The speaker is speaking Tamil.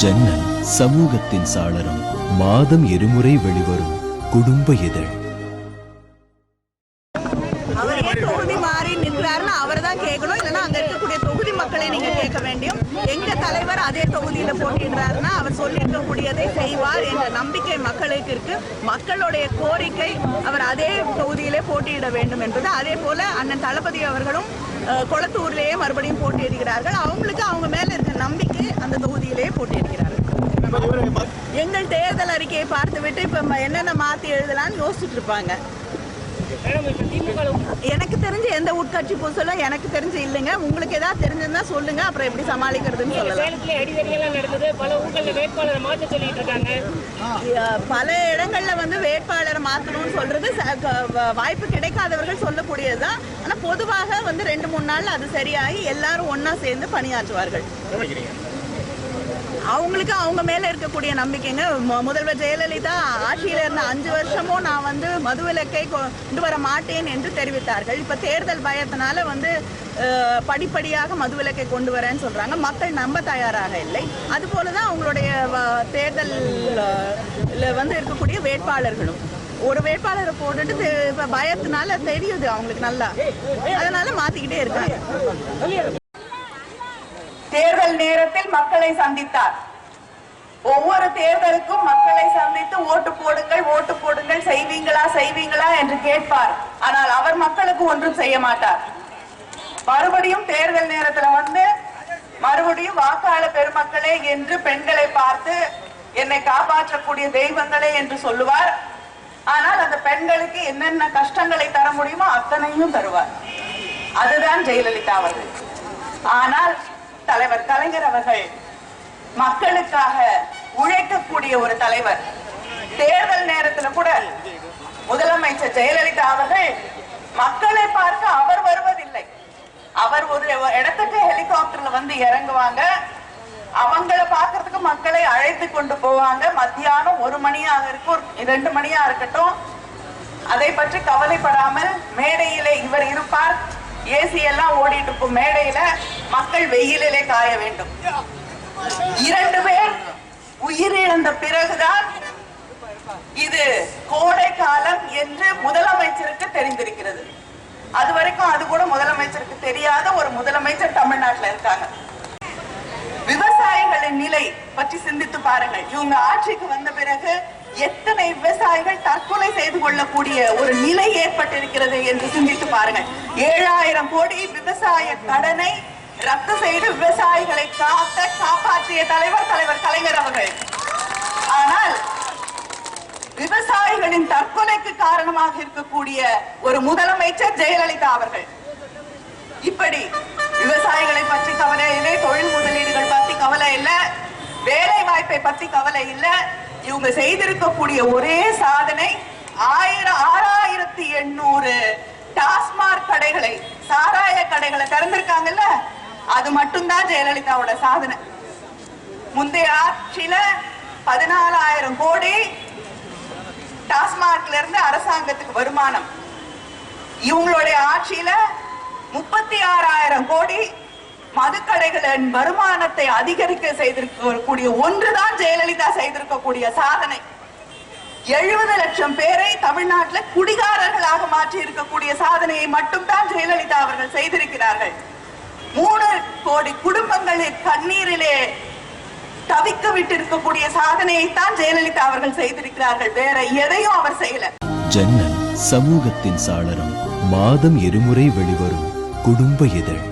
ஜன்னல் சமூகத்தின் சாளரம். மாதம் இருமுறை வெளிவரும் குடும்ப இதழ். அவரே தொகுதி மாறி நிற்கிறாருன்னு அவர் தான் கேட்கணும், இல்லைன்னா அங்க இருக்கக்கூடிய தொகுதி மக்களை நீங்க கேட்க வேண்டும். எங்க தலைவர் அதே தொகுதியில போட்டிடுறாருன்னா அவர் சொல்லியிருக்கக்கூடியதை செய்வார் என்ற நம்பிக்கை மக்களுக்கு இருக்கு. மக்களுடைய கோரிக்கை அவர் அதே தொகுதியிலே போட்டியிட வேண்டும் என்பது. அதே போல அண்ணன் தளபதி அவர்களும் கொளத்தூர்லேயே மறுபடியும் போட்டியிடுகிறார்கள். அவங்களுக்கு அவங்க மேல இருக்க நம்பிக்கை அந்த தொகுதியிலேயே போட்டியிடுகிறார்கள். எங்கள் தேர்தல் அறிக்கையை பார்த்துவிட்டு இப்ப என்னென்ன மாத்தி எழுதலாம்னு யோசிச்சுட்டு இருப்பாங்க. எனக்கு தெரிஞ்ச எந்த உட்கட்சி பூசலும் எனக்கு தெரிஞ்சு இல்லைங்க. உங்களுக்கு ஏதாவது தெரிஞ்சிருந்தா சொல்லுங்க, அப்புறம் எப்படி சமாளிக்கிறதுன்னு சொல்லலாம். பல இடங்கள்ல வேட்பாளரை மாற்றணும்னு சொல்றது வாய்ப்பு கிடைக்காதவர்கள் சொல்லக்கூடியதுதான். ஆனா பொதுவாக 2-3 நாள் அது சரியாகி எல்லாரும் ஒன்னா சேர்ந்து பணியாற்றுவார்கள். அவங்களுக்கு அவங்க மேல இருக்கக்கூடிய நம்பிக்கைங்க. முதல்வர் ஜெயலலிதா ஆட்சியில இருந்த 5 வருஷமும் நான் மதுவிலக்கை கொண்டு வர மாட்டேன் என்று தெரிவித்தார்கள். இப்ப தேர்தல் பயத்தினால படிப்படியாக மதுவிலக்கை கொண்டு வரேன்னு சொல்றாங்க. மக்கள் நம்ப தயாராக இல்லை. அது போலதான் அவங்களுடைய தேர்தல் இருக்கக்கூடிய வேட்பாளர்களும் ஒரு வேட்பாளரை போட்டுட்டு இப்ப பயத்தினால தெரியுது அவங்களுக்கு நல்லா, அதனால மாத்திக்கிட்டே இருக்காங்க. தேர்தல் நேரத்தில் மக்களை சந்தித்தார். ஒவ்வொரு தேர்தலுக்கும் மக்களை சந்தித்து ஓட்டு போடுங்கள் செய்வீங்களா என்று கேட்பார். ஆனால் அவர் மக்களுக்கு ஒன்றும் செய்ய மாட்டார். மறுபடியும் தேர்தல் நேரத்தில் மறுபடியும் வாக்காளர் பெருமக்களே என்று பெண்களை பார்த்து என்னை காப்பாற்றக்கூடிய தெய்வங்களே என்று சொல்லுவார். ஆனால் அந்த பெண்களுக்கு என்னென்ன கஷ்டங்களை தர முடியுமோ அத்தனையும் தருவார். அதுதான் ஜெயலலிதா அவர்கள். ஆனால் தலைவர் கலைஞர் அவர்கள் மக்களுக்காக உழைக்கக்கூடிய ஒரு தலைவர். தேர்தல் நேரத்தில் கூட முதலமைச்சர் ஜெயலலிதா அவர்கள் மக்களை பார்க்க அவர் வருவதில்லை. அவர் ஒரு இடத்துக்கு ஹெலிகாப்டர்ல இறங்குவாங்க. அவங்கள பார்க்கறதுக்கு மக்களை அழைத்து கொண்டு போவாங்க. மத்தியானம் 1 மணியாக இருக்கும், 2 மணியா இருக்கட்டும், அதை பற்றி கவலைப்படாமல் மேடையிலே இவர் இருப்பார். ஏசி எல்லாம் ஓடிட்டு இருக்கும் மேடையில. மக்கள் வெயிலிலே காய வேண்டும். 2 பேர் உயிரிழந்த பிறகுதான் இது கோடை காலம் என்று முதலமைச்சருக்கு தெரிந்திருக்கிறது. அது வரைக்கும் அது கூட முதலமைச்சருக்கு தெரியாத ஒரு முதலமைச்சர் தமிழ்நாட்டில் இருக்காங்க. விவசாயிகளின் நிலை பற்றி சிந்தித்து பாருங்கள். இவங்க ஆட்சிக்கு வந்த பிறகு எத்தனை விவசாயிகள் தற்கொலை செய்து கொள்ளக்கூடிய ஒரு நிலை ஏற்பட்டிருக்கிறது என்று சிந்தித்து பாருங்கள். 7000 கோடி விவசாய கடனை ரத்து செய்து விவசாயிகளை காப்பாற்றிய தலைவர் கலைஞர் அவர்கள். ஆனால் விவசாயிகளின் தற்கொலைக்கு காரணமாக இருக்கக்கூடிய ஒரு முதலமைச்சர் ஜெயலலிதா அவர்கள். இப்படி விவசாயிகளை பற்றி கவலை இல்லை, தொழில் முதலீடுகள் பற்றி கவலை இல்லை, வேலை வாய்ப்பை பற்றி கவலை இல்லை. இவங்க செய்திருக்கக்கூடிய ஒரே சாதனை 6800 டாஸ்மாக் கடைகளை, சாராய கடைகளை திறந்திருக்காங்கல்ல, அது மட்டும்தான் ஜெயலலிதாவோட சாதனை. முந்தைய ஆட்சியில 14,000 கோடி டாஸ்மாக்ல இருந்து அரசாங்கத்துக்கு வருமானம். இவங்களுடைய ஆட்சியில 36,000 கோடி மதுக்கடைகளின் வருமானத்தை அதிகரிக்க செய்திருக்கக்கூடிய ஒன்றுதான் ஜெயலலிதா செய்திருக்கக்கூடிய சாதனை. 70 லட்சம் பேரை தமிழ்நாட்டில் குடிகாரர்களாக மாற்றி இருக்கக்கூடிய சாதனையை மட்டும்தான் ஜெயலலிதா அவர்கள் செய்திருக்கிறார்கள். 3 கோடி குடும்பங்களின் கண்ணீரிலே தவிக்க விட்டிருக்கக்கூடிய சாதனையை தான் ஜெயலலிதா அவர்கள் செய்திருக்கிறார்கள். வேற எதையும் அவர் செய்யல. ஜன்னல் சமூகத்தின் சாளரம். மாதம் இருமுறை வெளிவரும் குடும்ப இதழ்.